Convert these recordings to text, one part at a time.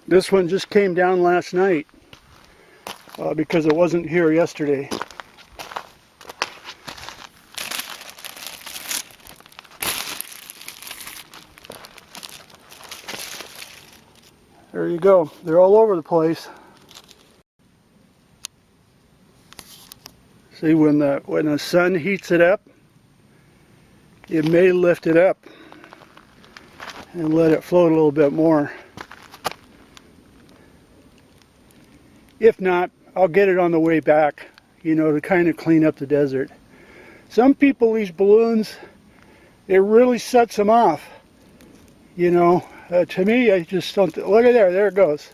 This one just came down last night because it wasn't here yesterday. There you go. They're all over the place. See, when the sun heats it up, it may lift it up and let it float a little bit more. If not, I'll get it on the way back, you know, to kind of clean up the desert. Some people, these balloons, it really sets them off, you know. To me, I just don't, look at there it goes.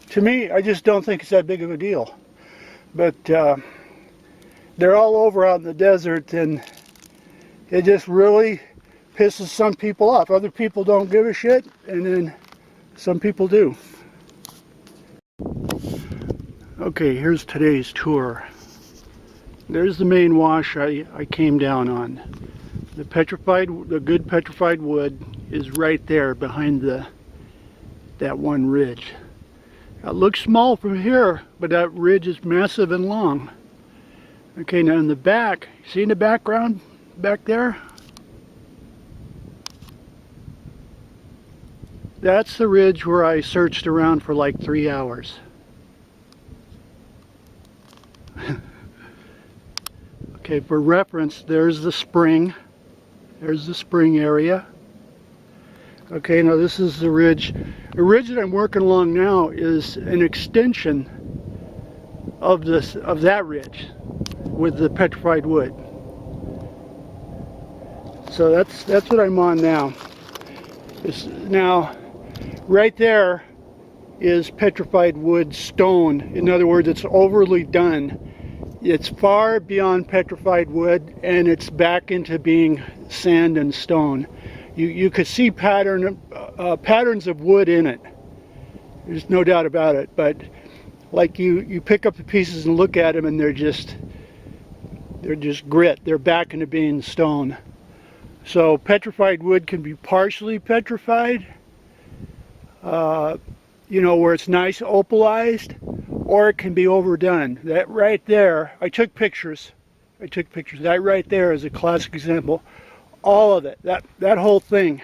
To me, I just don't think it's that big of a deal. But they're all over out in the desert, and it just really pisses some people off. Other people don't give a shit, and then some people do. Okay, here's today's tour. There's the main wash I came down on. The good petrified wood is right there behind that one ridge. It looks small from here, but that ridge is massive and long. Okay, now in the back, see in the background back there? That's the ridge where I searched around for like 3 hours. Okay, for reference, there's the spring. There's the spring area. Okay, now this is the ridge. The ridge that I'm working along now is an extension of that ridge with the petrified wood. So that's what I'm on now. Now, right there is petrified wood stone. In other words, it's overly done. It's far beyond petrified wood, and it's back into being sand and stone. You could see patterns of wood in it. There's no doubt about it. But like you pick up the pieces and look at them, and they're just grit. They're back into being stone. So petrified wood can be partially petrified, you know, where it's nice opalized, or it can be overdone. That right there, I took pictures. That right there is a classic example. All of it, that whole thing,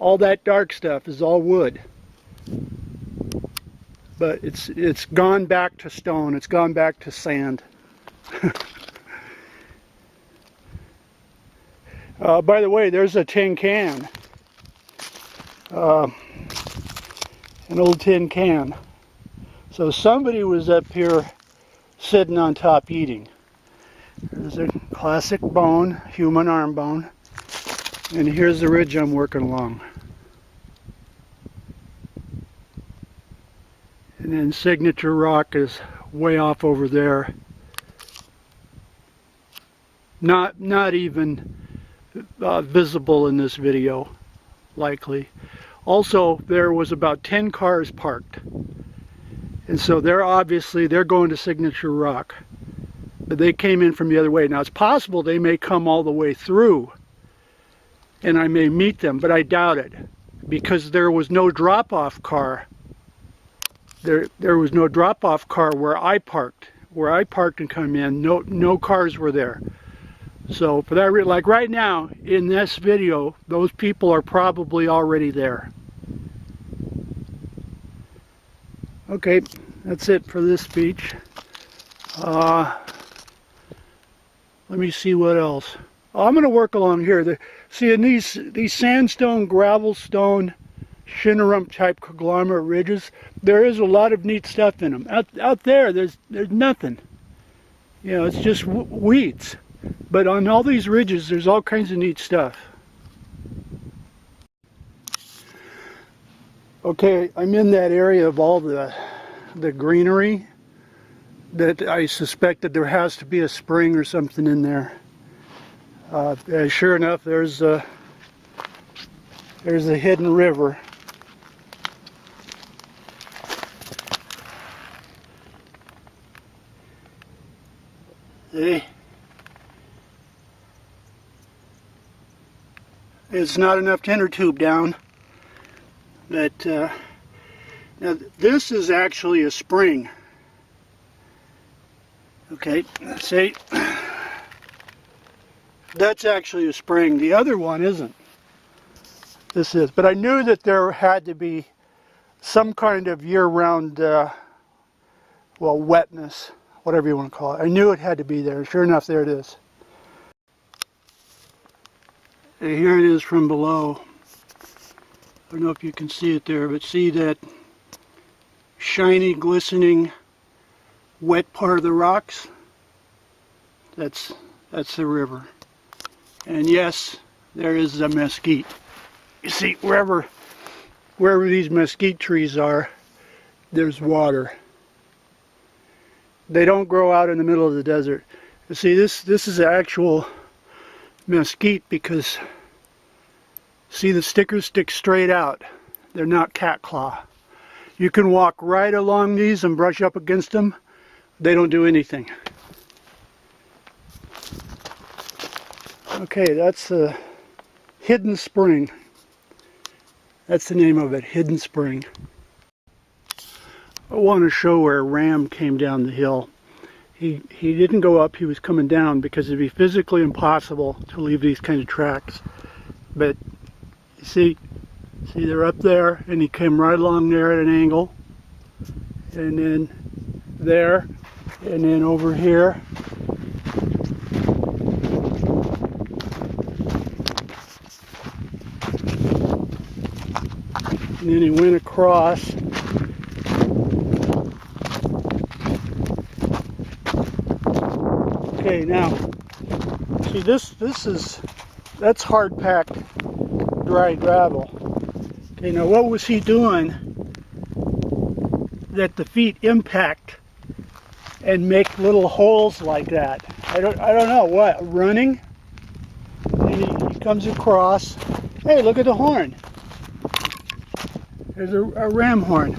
all that dark stuff is all wood. But it's gone back to stone. It's gone back to sand. By the way, there's a tin can. An old tin can. So somebody was up here sitting on top eating. There's a classic bone, human arm bone. And here's the ridge I'm working along. And then Signature Rock is way off over there. Not even visible in this video, likely. Also, there was about 10 cars parked. And so they're going to Signature Rock. But they came in from the other way. Now it's possible they may come all the way through, and I may meet them, but I doubt it, because there was no drop-off car. There was no drop-off car where I parked. Where I parked and come in, no cars were there. So for that reason, like right now in this video, those people are probably already there. Okay, that's it for this speech. Let me see what else. I'm going to work along here. See, in these sandstone, gravel stone, shinnerum type conglomerate ridges, there is a lot of neat stuff in them. Out there, there's nothing. You know, it's just weeds. But on all these ridges, there's all kinds of neat stuff. Okay, I'm in that area of all the greenery that I suspected there has to be a spring or something in there. Sure enough, there's a hidden river. See? It's not enough inner tube down. But now this is actually a spring. Okay, see, that's actually a spring. The other one isn't. This is. But I knew that there had to be some kind of year-round, well, wetness, whatever you want to call it. I knew it had to be there. Sure enough, there it is. And here it is from below. I don't know if you can see it there, but see that shiny, glistening, wet part of the rocks? That's the river. And yes, there is a mesquite. You see, wherever these mesquite trees are, there's water. They don't grow out in the middle of the desert. You see, this is actual mesquite because, see, the stickers stick straight out. They're not cat claw. You can walk right along these and brush up against them. They don't do anything. Okay, that's a hidden spring. That's the name of it, Hidden Spring. I want to show where Ram came down the hill. He didn't go up, he was coming down because it'd be physically impossible to leave these kind of tracks. But you see they're up there, and he came right along there at an angle, and then there, and then over here. And then he went across. Okay, now, see that's hard packed dry gravel. Okay, now what was he doing that the feet impact and make little holes like that? I don't know, what, running? And he comes across. Hey, look at the horn. There's a ram horn.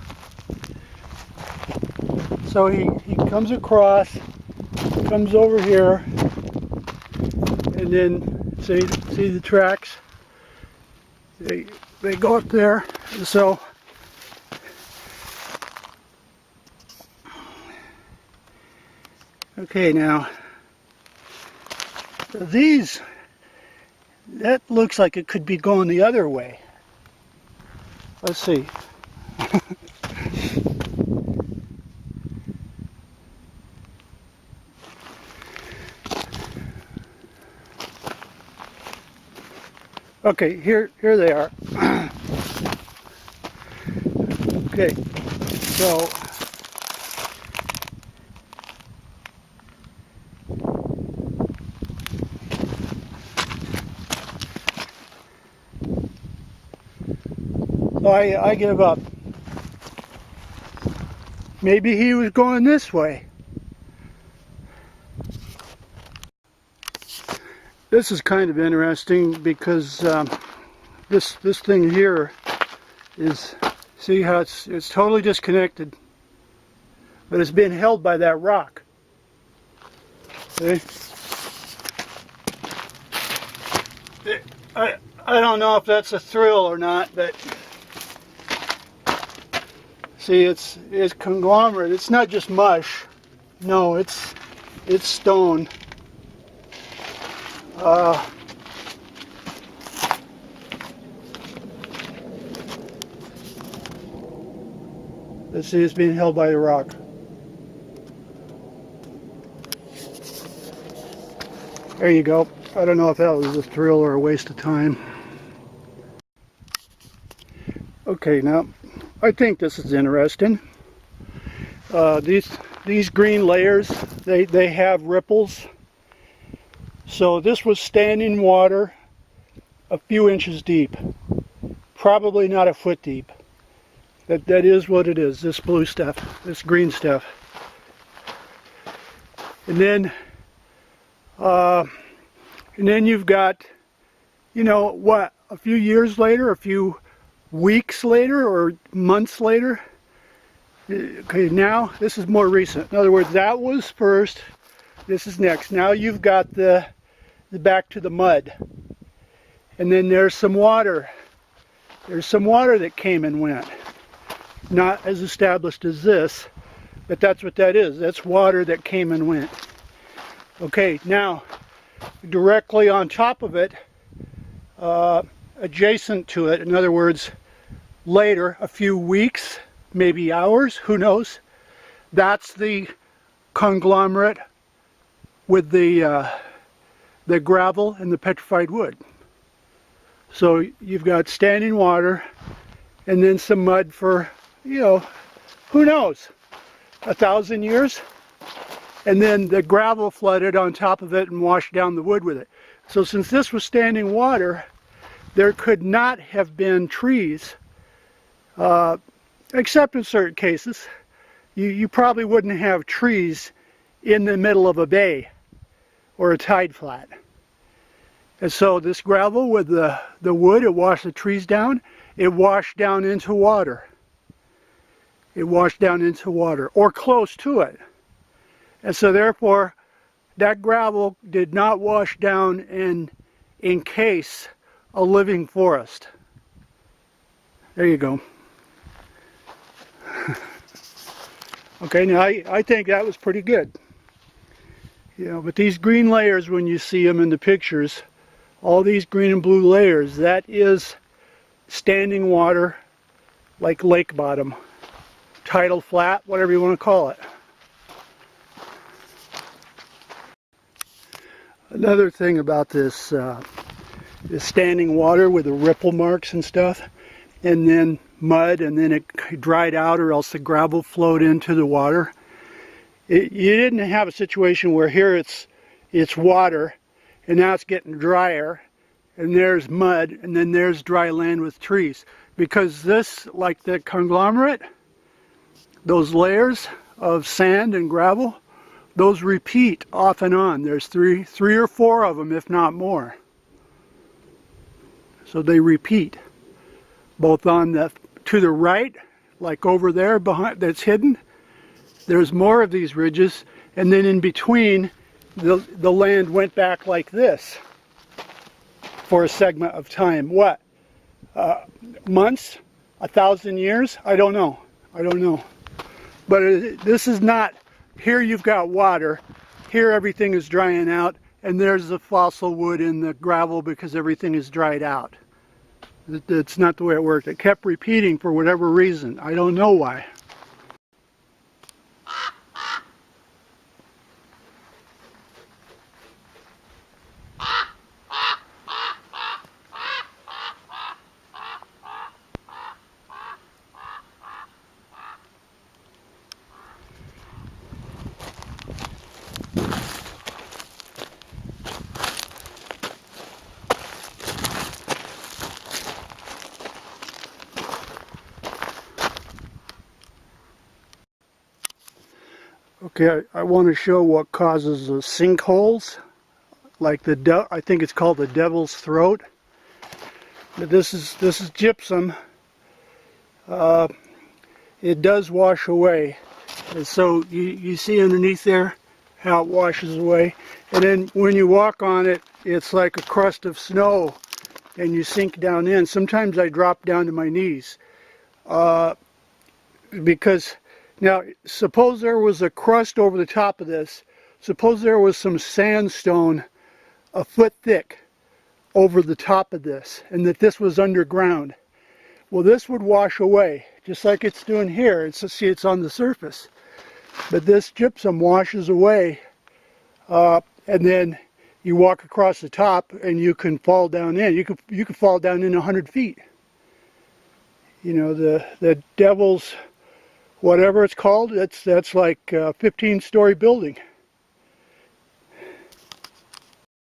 So he comes across, comes over here, and then see the tracks. They go up there. And so okay, now these, that looks like it could be going the other way. Let's see. Okay, here they are. Okay, so I give up. Maybe he was going this way. This is kind of interesting because this thing here is, see how it's totally disconnected, but it's being held by that rock. See? I don't know if that's a thrill or not, but see, it's conglomerate. It's not just mush. No, it's stone. Let's see, it's being held by the rock. There you go. I don't know if that was a thrill or a waste of time. Okay, now I think this is interesting. These green layers, they have ripples. So this was standing water a few inches deep, probably not a foot deep. That is what it is, this blue stuff, this green stuff. And then you've got, you know, what, a few years later, a few weeks later, or months later. Okay, now this is more recent. In other words, that was first, this is next. Now you've got the back to the mud. And then there's some water There's some water that came and went. Not as established as this, but that's what that is. That's water that came and went. Okay, now, directly on top of it, adjacent to it, in other words, later, a few weeks, maybe hours, who knows, that's the conglomerate with the gravel and the petrified wood. So you've got standing water and then some mud for, you know, who knows, 1,000 years? And then the gravel flooded on top of it and washed down the wood with it. So since this was standing water, there could not have been trees, except in certain cases. You probably wouldn't have trees in the middle of a bay or a tide flat. And so this gravel with the wood, it washed the trees down, it washed down into water. It washed down into water, or close to it. And so therefore, that gravel did not wash down and encase a living forest. There you go. Okay, now I think that was pretty good. You know, but these green layers, when you see them in the pictures, all these green and blue layers, that is standing water, like lake bottom, tidal flat, whatever you want to call it. Another thing about this is standing water with the ripple marks and stuff, and then mud, and then it dried out, or else the gravel flowed into the water. You didn't have a situation where here it's water, and now it's getting drier, and there's mud, and then there's dry land with trees. Because this, like the conglomerate, those layers of sand and gravel, those repeat off and on. There's three or four of them, if not more. So they repeat, both on to the right, like over there behind, that's hidden. There's more of these ridges, and then in between, the land went back like this for a segment of time. What? Months? 1,000 years? I don't know. I don't know. But this is not, here you've got water, here everything is drying out, and there's the fossil wood in the gravel because everything is dried out. That's not the way it worked. It kept repeating for whatever reason. I don't know why. Okay, I want to show what causes the sinkholes, like I think it's called the devil's throat. But this is gypsum. It does wash away, and so you see underneath there how it washes away. And then when you walk on it, it's like a crust of snow, and you sink down in. Sometimes I drop down to my knees because. Now, suppose there was a crust over the top of this. Suppose there was some sandstone a foot thick over the top of this, and that this was underground. Well, this would wash away, just like it's doing here. See, it's on the surface. But this gypsum washes away, and then you walk across the top, and you can fall down in. You could fall down in 100 feet. You know, the devil's, whatever it's called, that's like a 15-story building.